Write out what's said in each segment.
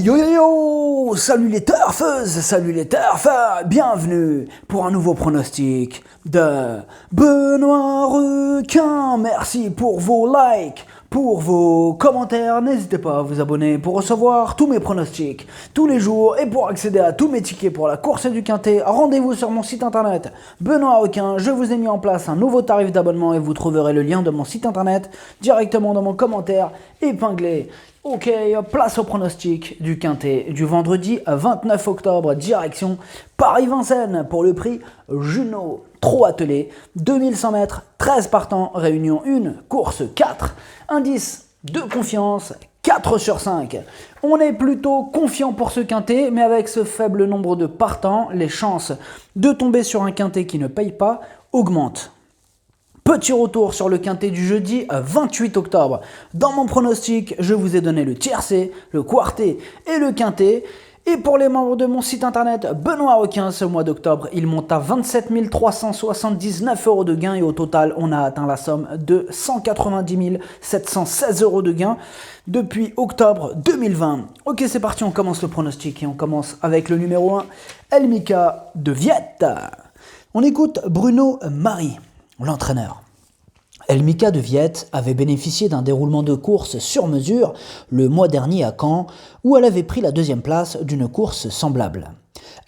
Yo yo yo! Salut les turfeuses, salut les turfeurs, bienvenue pour un nouveau pronostic de Benoît Requin. Merci pour vos likes, pour vos commentaires. N'hésitez pas à vous abonner pour recevoir tous mes pronostics tous les jours et pour accéder à tous mes tickets pour la course du Quintet. Rendez-vous sur mon site internet Benoît Requin. Je vous ai mis en place un nouveau tarif d'abonnement et vous trouverez le lien de mon site internet directement dans mon commentaire épinglé. Ok, place au pronostic du Quintet du vendredi 29 octobre, direction Paris-Vincennes pour le prix Junot. Trop attelé, 2100 mètres, 13 partants, réunion 1, course 4, indice de confiance 4 sur 5. On est plutôt confiant pour ce Quintet, mais avec ce faible nombre de partants, les chances de tomber sur un Quintet qui ne paye pas augmentent. Petit retour sur le Quintet du jeudi 28 octobre. Dans mon pronostic, je vous ai donné le tiercé, le quartet et le Quintet. Et pour les membres de mon site internet Benoît Requin, ce mois d'octobre, il monte à 27 379 € de gain et au total, on a atteint la somme de 190 716 € de gain depuis octobre 2020. Ok, c'est parti, on commence le pronostic et on commence avec le numéro 1, Elmika de Viette. On écoute Bruno Marie, l'entraîneur. Elmika de Viette avait bénéficié d'un déroulement de course sur mesure le mois dernier à Caen, où elle avait pris la deuxième place d'une course semblable.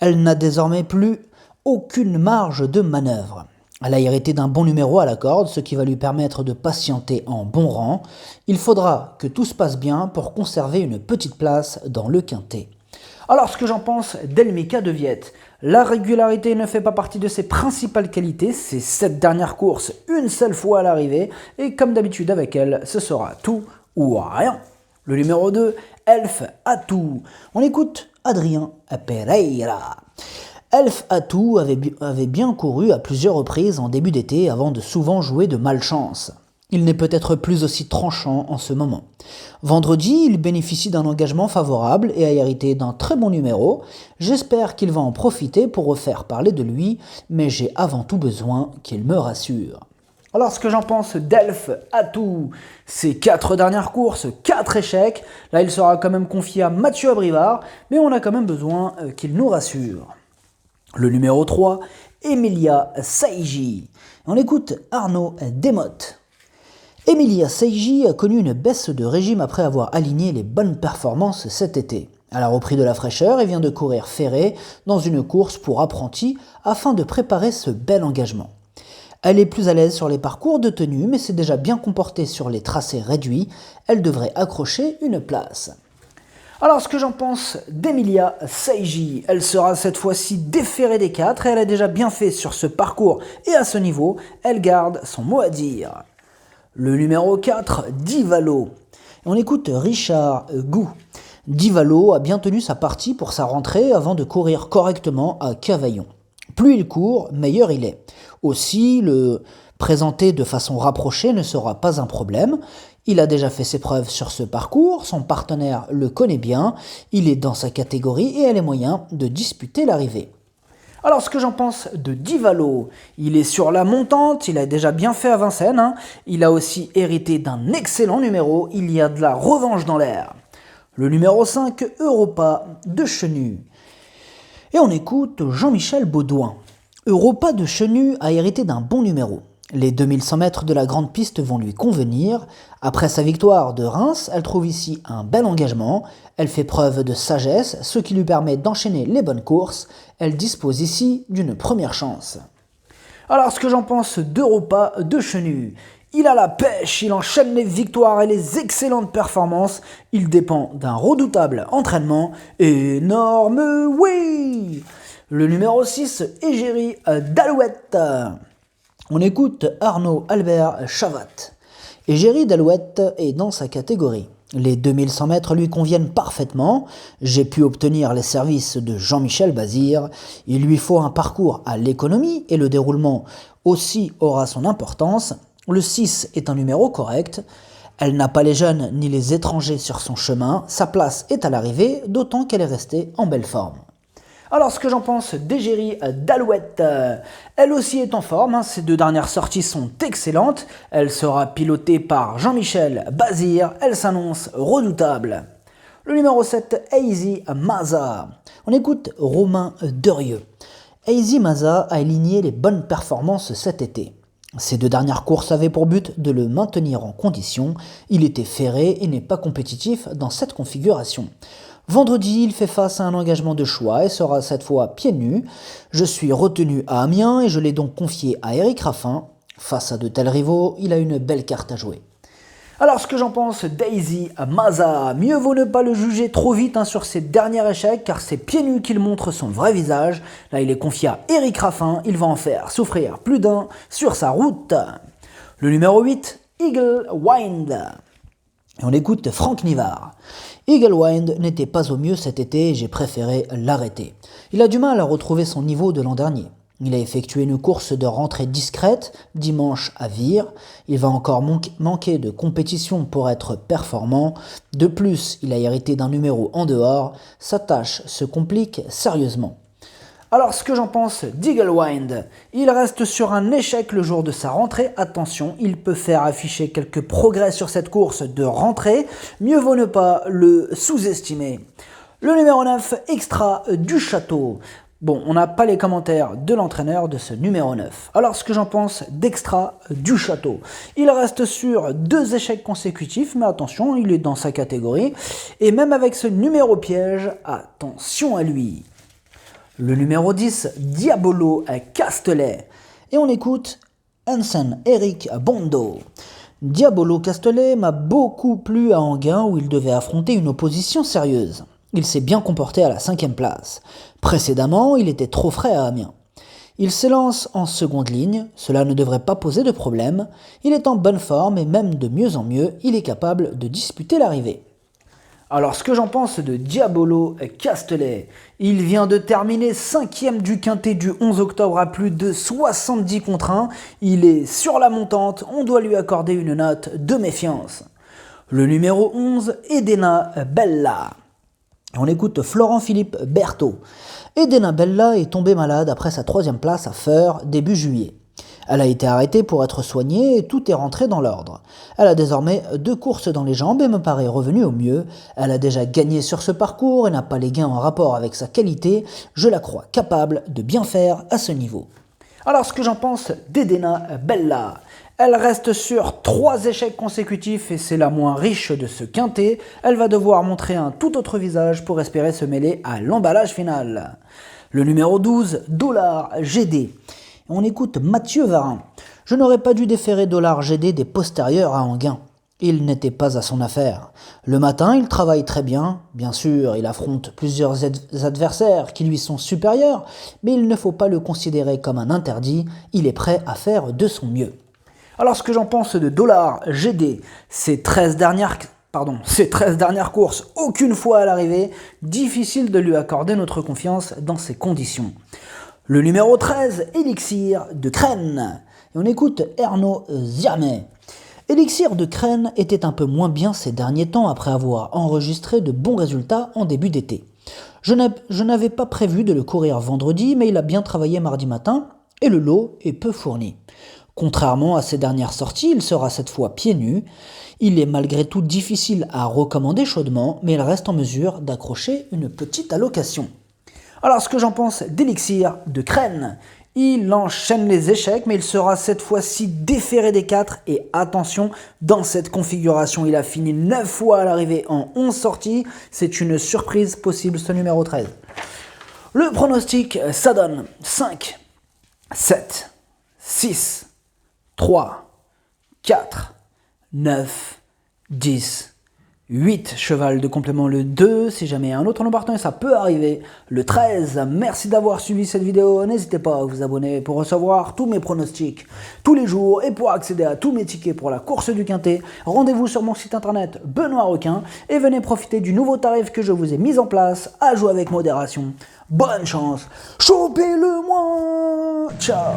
Elle n'a désormais plus aucune marge de manœuvre. Elle a hérité d'un bon numéro à la corde, ce qui va lui permettre de patienter en bon rang. Il faudra que tout se passe bien pour conserver une petite place dans le Quintet. Alors, ce que j'en pense d'Elmika de Viette, la régularité ne fait pas partie de ses principales qualités, c'est 7 dernières courses, une seule fois à l'arrivée, et comme d'habitude avec elle, ce sera tout ou rien. Le numéro 2, Elf Atou. On écoute Adrien Pereira. Elf Atou avait bien couru à plusieurs reprises en début d'été avant de souvent jouer de malchance. Il n'est peut-être plus aussi tranchant en ce moment. Vendredi, il bénéficie d'un engagement favorable et a hérité d'un très bon numéro. J'espère qu'il va en profiter pour refaire parler de lui, mais j'ai avant tout besoin qu'il me rassure. Alors, ce que j'en pense d'Elf Atou, ces 4 dernières courses, 4 échecs. Là, il sera quand même confié à Mathieu Abrivard, mais on a quand même besoin qu'il nous rassure. Le numéro 3, Emilia Saïgi. On écoute Arnaud Desmottes. Emilia Saïgi a connu une baisse de régime après avoir aligné les bonnes performances cet été. Elle a repris de la fraîcheur et vient de courir ferrée dans une course pour apprentis afin de préparer ce bel engagement. Elle est plus à l'aise sur les parcours de tenue mais s'est déjà bien comportée sur les tracés réduits. Elle devrait accrocher une place. Alors, ce que j'en pense d'Emilia Saïgi, elle sera cette fois-ci déférée des 4 et elle a déjà bien fait sur ce parcours et à ce niveau, elle garde son mot à dire. Le numéro 4, Divalo. On écoute Richard Gou. Divalo a bien tenu sa partie pour sa rentrée avant de courir correctement à Cavaillon. Plus il court, meilleur il est. Aussi, le présenter de façon rapprochée ne sera pas un problème. Il a déjà fait ses preuves sur ce parcours, son partenaire le connaît bien, il est dans sa catégorie et a les moyens de disputer l'arrivée. Alors, ce que j'en pense de Divalo, il est sur la montante, il a déjà bien fait à Vincennes, il a aussi hérité d'un excellent numéro, il y a de la revanche dans l'air. Le numéro 5, Europa de Chenu. Et on écoute Jean-Michel Baudouin. Europa de Chenu a hérité d'un bon numéro. Les 2100 mètres de la grande piste vont lui convenir. Après sa victoire de Reims, elle trouve ici un bel engagement. Elle fait preuve de sagesse, ce qui lui permet d'enchaîner les bonnes courses. Elle dispose ici d'une première chance. Alors, ce que j'en pense d'Europa de Chenu, il a la pêche, il enchaîne les victoires et les excellentes performances. Il dépend d'un redoutable entraînement. Énorme oui! Le numéro 6, Égérie d'Alouette. On écoute Arnaud Albert Chavat. Égérie d'Alouette est dans sa catégorie. Les 2100 mètres lui conviennent parfaitement. J'ai pu obtenir les services de Jean-Michel Bazir. Il lui faut un parcours à l'économie et le déroulement aussi aura son importance. Le 6 est un numéro correct. Elle n'a pas les jeunes ni les étrangers sur son chemin. Sa place est à l'arrivée, d'autant qu'elle est restée en belle forme. Alors, ce que j'en pense d'Égérie d'Alouette, elle aussi est en forme, ses 2 dernières sorties sont excellentes, elle sera pilotée par Jean-Michel Bazir, elle s'annonce redoutable. Le numéro 7, Easy Maza. On écoute Romain Derieux. Easy Maza a aligné les bonnes performances cet été. Ses 2 dernières courses avaient pour but de le maintenir en condition. Il était ferré et n'est pas compétitif dans cette configuration. Vendredi, il fait face à un engagement de choix et sera cette fois pieds nus. Je suis retenu à Amiens et je l'ai donc confié à Eric Raffin. Face à de tels rivaux, il a une belle carte à jouer. Alors ce que j'en pense d'Easy Maza, mieux vaut ne pas le juger trop vite sur ses derniers échecs car c'est pieds nus qu'il montre son vrai visage. Là il est confié à Eric Raffin, il va en faire souffrir plus d'un sur sa route. Le numéro 8, Eagle Wind. Et on écoute Franck Nivard. Eagle Wind n'était pas au mieux cet été et j'ai préféré l'arrêter. Il a du mal à retrouver son niveau de l'an dernier. Il a effectué une course de rentrée discrète dimanche à Vire. Il va encore manquer de compétition pour être performant. De plus, il a hérité d'un numéro en dehors. Sa tâche se complique sérieusement. Alors ce que j'en pense d'Eagle Wind, il reste sur un échec le jour de sa rentrée. Attention, il peut faire afficher quelques progrès sur cette course de rentrée. Mieux vaut ne pas le sous-estimer. Le numéro 9, Extra du Château. Bon, on n'a pas les commentaires de l'entraîneur de ce numéro 9. Alors, ce que j'en pense d'Extra du Château. Il reste sur 2 échecs consécutifs, mais attention, il est dans sa catégorie. Et même avec ce numéro piège, attention à lui. Le numéro 10, Diabolo Castelet. Et on écoute Hansen Eric Bondo. Diabolo Castelet m'a beaucoup plu à Enghien où il devait affronter une opposition sérieuse. Il s'est bien comporté à la 5e place. Précédemment, il était trop frais à Amiens. Il s'élance en seconde ligne, cela ne devrait pas poser de problème. Il est en bonne forme et même de mieux en mieux, il est capable de disputer l'arrivée. Alors ce que j'en pense de Diabolo Castelet, il vient de terminer 5e du quintet du 11 octobre à plus de 70 contre 1. Il est sur la montante, on doit lui accorder une note de méfiance. Le numéro 11, Edena Bella. On écoute Florent-Philippe Berthaud. Edena Bella est tombée malade après sa 3e place à Feur début juillet. Elle a été arrêtée pour être soignée et tout est rentré dans l'ordre. Elle a désormais 2 courses dans les jambes et me paraît revenue au mieux. Elle a déjà gagné sur ce parcours et n'a pas les gains en rapport avec sa qualité. Je la crois capable de bien faire à ce niveau. Alors ce que j'en pense d'Edena Bella. Elle reste sur 3 échecs consécutifs et c'est la moins riche de ce quintet. Elle va devoir montrer un tout autre visage pour espérer se mêler à l'emballage final. Le numéro 12, Dollar GD. On écoute Mathieu Varin. Je n'aurais pas dû déférer Dollar GD des postérieurs à Enghien. Il n'était pas à son affaire. Le matin, il travaille très bien. Bien sûr, il affronte plusieurs adversaires qui lui sont supérieurs, mais il ne faut pas le considérer comme un interdit. Il est prêt à faire de son mieux. Alors ce que j'en pense de Dollar GD, ces 13 dernières courses, aucune fois à l'arrivée, difficile de lui accorder notre confiance dans ces conditions. Le numéro 13, Elixir de Crène. Et on écoute Ernaud Ziamet. Elixir de Crène était un peu moins bien ces derniers temps après avoir enregistré de bons résultats en début d'été. Je n'avais pas prévu de le courir vendredi, mais il a bien travaillé mardi matin et le lot est peu fourni. Contrairement à ses dernières sorties, il sera cette fois pieds nus. Il est malgré tout difficile à recommander chaudement, mais il reste en mesure d'accrocher une petite allocation. Alors ce que j'en pense d'Elixir de Crène, il enchaîne les échecs, mais il sera cette fois-ci déféré des 4. Et attention, dans cette configuration, il a fini 9 fois à l'arrivée en 11 sorties. C'est une surprise possible, ce numéro 13. Le pronostic, ça donne 5, 7, 6, 3, 4, 9, 10, 8, cheval de complément le 2, si jamais un autre nom partant, ça peut arriver. Le 13, merci d'avoir suivi cette vidéo, n'hésitez pas à vous abonner pour recevoir tous mes pronostics tous les jours et pour accéder à tous mes tickets pour la course du Quintet. Rendez-vous sur mon site internet Benoît Requin et venez profiter du nouveau tarif que je vous ai mis en place, à jouer avec modération. Bonne chance, chopez-le moi, ciao.